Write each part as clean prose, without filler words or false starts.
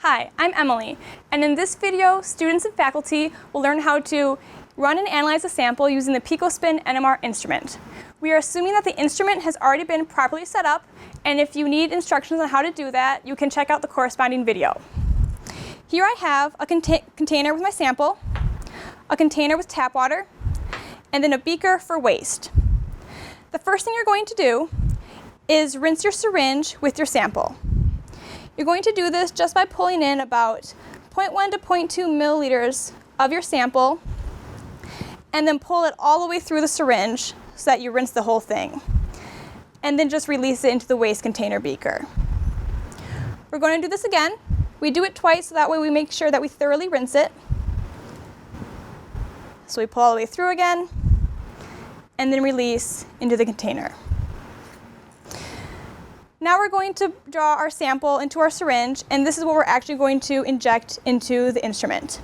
Hi, I'm Emily, and in this video, students and faculty will learn how to run and analyze a sample using the PicoSpin NMR instrument. We are assuming that the instrument has already been properly set up, and if you need instructions on how to do that, you can check out the corresponding video. Here I have a container with my sample, a container with tap water, and then a beaker for waste. The first thing you're going to do is rinse your syringe with your sample. You're going to do this just by pulling in about 0.1 to 0.2 milliliters of your sample and then pull it all the way through the syringe so that you rinse the whole thing. And then just release it into the waste container beaker. We're going to do this again. We do it twice so that way we make sure that we thoroughly rinse it. So we pull all the way through again and then release into the container. Now we're going to draw our sample into our syringe, and this is what we're actually going to inject into the instrument.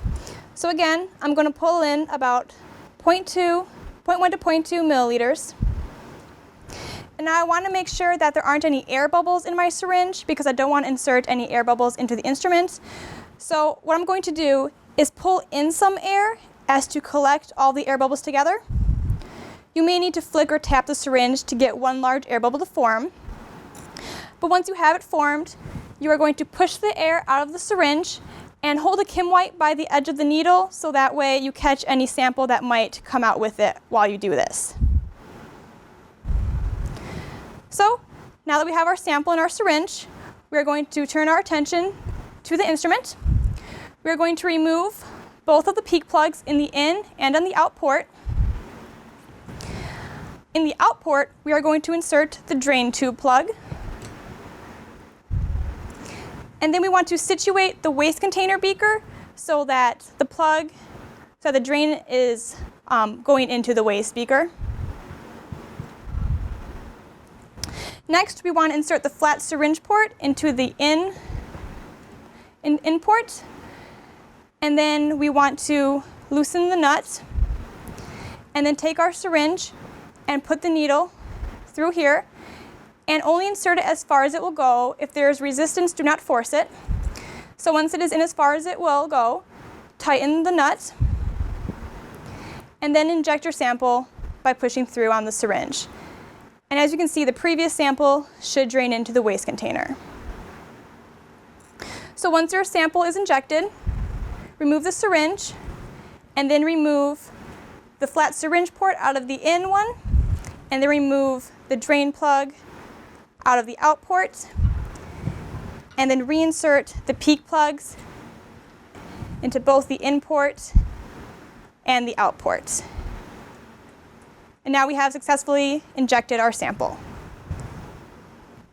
So again, I'm going to pull in about 0.1 to 0.2 milliliters. And now I want to make sure that there aren't any air bubbles in my syringe because I don't want to insert any air bubbles into the instrument. So what I'm going to do is pull in some air as to collect all the air bubbles together. You may need to flick or tap the syringe to get one large air bubble to form. But once you have it formed, you are going to push the air out of the syringe and hold a Kim-White by the edge of the needle so that way you catch any sample that might come out with it while you do this. So now that we have our sample in our syringe, we are going to turn our attention to the instrument. We are going to remove both of the peak plugs in the in and on the out port. In the out port, we are going to insert the drain tube plug. And then we want to situate the waste container beaker so that the drain is going into the waste beaker. Next, we want to insert the flat syringe port into the in port. And then we want to loosen the nut and then take our syringe and put the needle through here. And only insert it as far as it will go. If there is resistance, do not force it. So once it is in as far as it will go, tighten the nut, and then inject your sample by pushing through on the syringe. And as you can see, the previous sample should drain into the waste container. So once your sample is injected, remove the syringe, and then remove the flat syringe port out of the in one, and then remove the drain plug out of the out port, and then reinsert the peak plugs into both the in port and the out port. And now we have successfully injected our sample.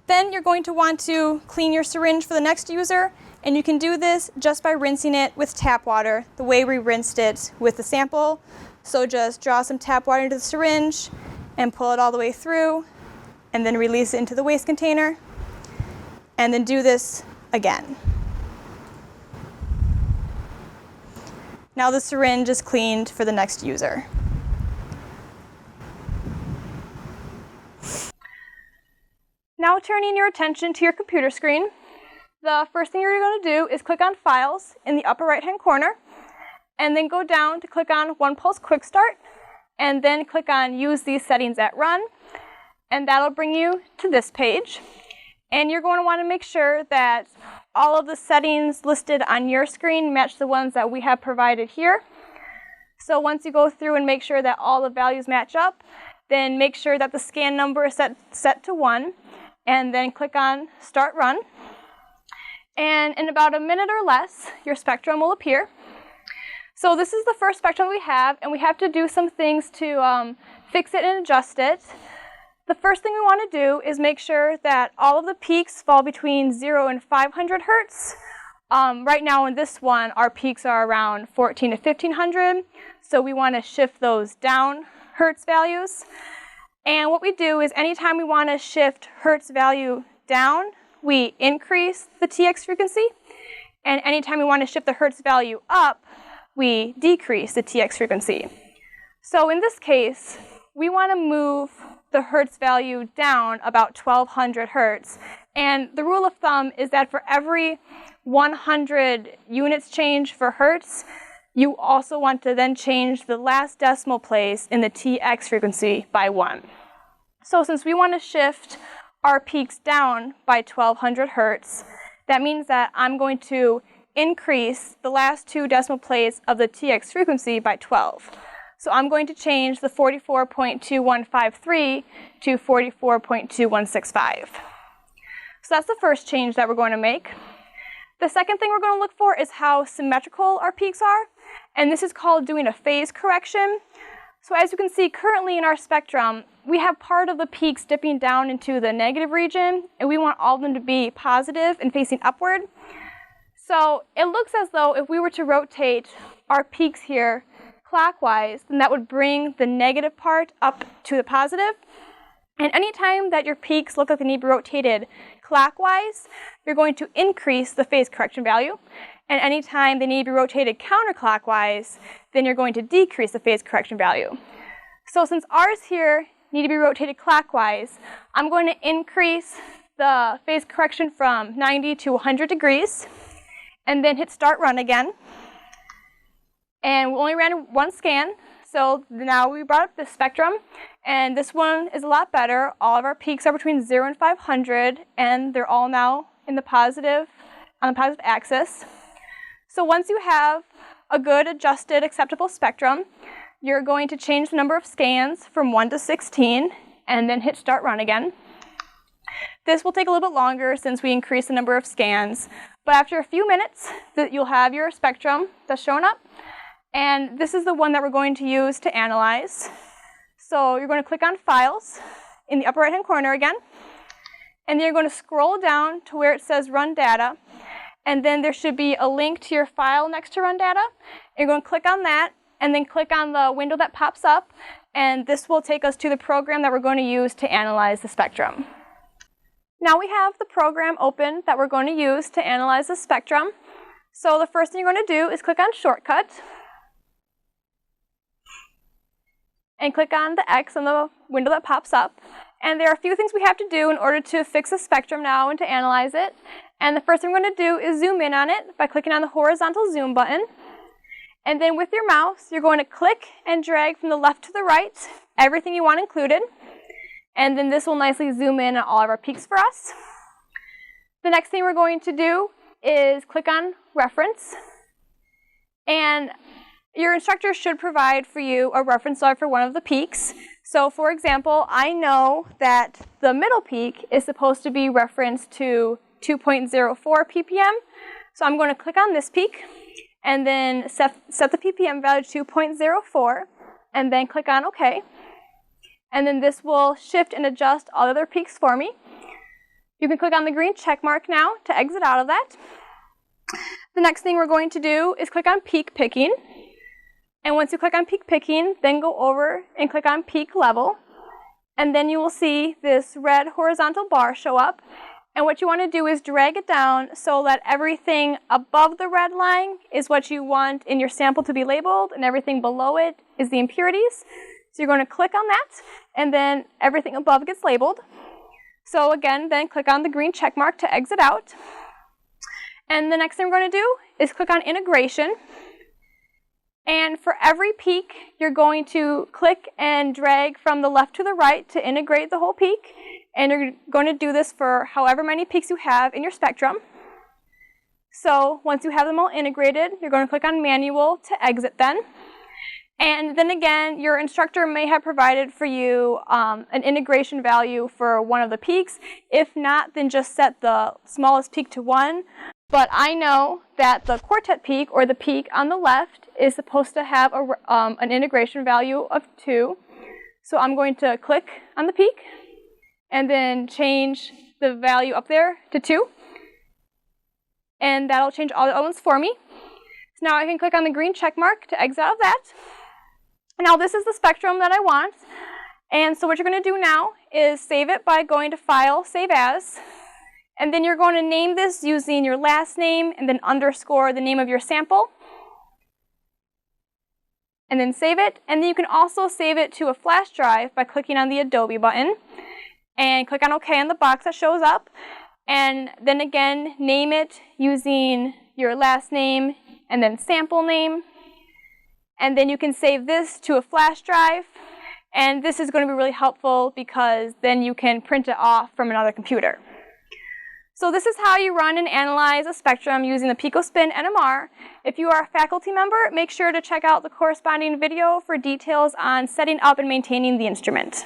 Then you're going to want to clean your syringe for the next user, and you can do this just by rinsing it with tap water the way we rinsed it with the sample. So just draw some tap water into the syringe and pull it all the way through, and then release it into the waste container, and then do this again. Now the syringe is cleaned for the next user. Now turning your attention to your computer screen, the first thing you're going to do is click on Files in the upper right-hand corner, and then go down to click on OnePulse Quick Start, and then click on Use these settings at Run. And that'll bring you to this page. And you're going to want to make sure that all of the settings listed on your screen match the ones that we have provided here. So once you go through and make sure that all the values match up, then make sure that the scan number is set to 1, and then click on Start Run. And in about a minute or less, your spectrum will appear. So this is the first spectrum we have, and we have to do some things to fix it and adjust it. The first thing we want to do is make sure that all of the peaks fall between 0 and 500 hertz. Right now in this one, our peaks are around 14 to 1500, so we want to shift those down hertz values. And what we do is anytime we want to shift hertz value down, we increase the TX frequency, and anytime we want to shift the hertz value up, we decrease the TX frequency. So in this case, we want to move the hertz value down about 1200 hertz. And the rule of thumb is that for every 100 units change for hertz, you also want to then change the last decimal place in the TX frequency by 1. So since we want to shift our peaks down by 1200 hertz, that means that I'm going to increase the last 2 decimal places of the TX frequency by 12. So I'm going to change the 44.2153 to 44.2165. So that's the first change that we're going to make. The second thing we're going to look for is how symmetrical our peaks are, and this is called doing a phase correction. So as you can see currently in our spectrum, we have part of the peaks dipping down into the negative region, and we want all of them to be positive and facing upward. So it looks as though if we were to rotate our peaks here clockwise, then that would bring the negative part up to the positive. And anytime that your peaks look like they need to be rotated clockwise, you're going to increase the phase correction value. And anytime they need to be rotated counterclockwise, then you're going to decrease the phase correction value. So since ours here need to be rotated clockwise, I'm going to increase the phase correction from 90 to 100 degrees, and then hit start run again. And we only ran one scan, so now we brought up this spectrum, and this one is a lot better. All of our peaks are between 0 and 500, and they're all now in the positive, on the positive axis. So once you have a good, adjusted, acceptable spectrum, you're going to change the number of scans from 1 to 16, and then hit start run again. This will take a little bit longer since we increase the number of scans, but after a few minutes, you'll have your spectrum that's shown up. And this is the one that we're going to use to analyze. So you're going to click on Files in the upper right-hand corner again. And then you're going to scroll down to where it says Run Data. And then there should be a link to your file next to Run Data. You're going to click on that, and then click on the window that pops up. And this will take us to the program that we're going to use to analyze the spectrum. Now we have the program open that we're going to use to analyze the spectrum. So the first thing you're going to do is click on Shortcut. And click on the X on the window that pops up. And there are a few things we have to do in order to fix the spectrum now and to analyze it. And the first thing we're going to do is zoom in on it by clicking on the horizontal zoom button. And then with your mouse, you're going to click and drag from the left to the right everything you want included. And then this will nicely zoom in on all of our peaks for us. The next thing we're going to do is click on Reference. And your instructor should provide for you a reference value for one of the peaks. So for example, I know that the middle peak is supposed to be referenced to 2.04 ppm. So I'm going to click on this peak and then set the ppm value to 2.04 and then click on OK. And then this will shift and adjust all other peaks for me. You can click on the green check mark now to exit out of that. The next thing we're going to do is click on Peak Picking. And once you click on Peak Picking, then go over and click on Peak Level. And then you will see this red horizontal bar show up. And what you want to do is drag it down so that everything above the red line is what you want in your sample to be labeled, and everything below it is the impurities. So you're going to click on that, and then everything above gets labeled. So again, then click on the green check mark to exit out. And the next thing we're going to do is click on Integration. And for every peak, you're going to click and drag from the left to the right to integrate the whole peak. And you're going to do this for however many peaks you have in your spectrum. So once you have them all integrated, you're going to click on Manual to exit then. And then again, your instructor may have provided for you an integration value for one of the peaks. If not, then just set the smallest peak to 1. But I know that the quartet peak, or the peak on the left, is supposed to have an integration value of 2. So I'm going to click on the peak and then change the value up there to 2. And that'll change all the other ones for me. So now I can click on the green check mark to exit out of that. Now this is the spectrum that I want. And so what you're going to do now is save it by going to File, Save As. And then you're going to name this using your last name and then underscore the name of your sample. And then save it. And then you can also save it to a flash drive by clicking on the Adobe button. And click on OK in the box that shows up. and then again name it using your last name and then sample name. And then you can save this to a flash drive, and this is going to be really helpful because then you can print it off from another computer. So this is how you run and analyze a spectrum using the PicoSpin NMR. If you are a faculty member, make sure to check out the corresponding video for details on setting up and maintaining the instrument.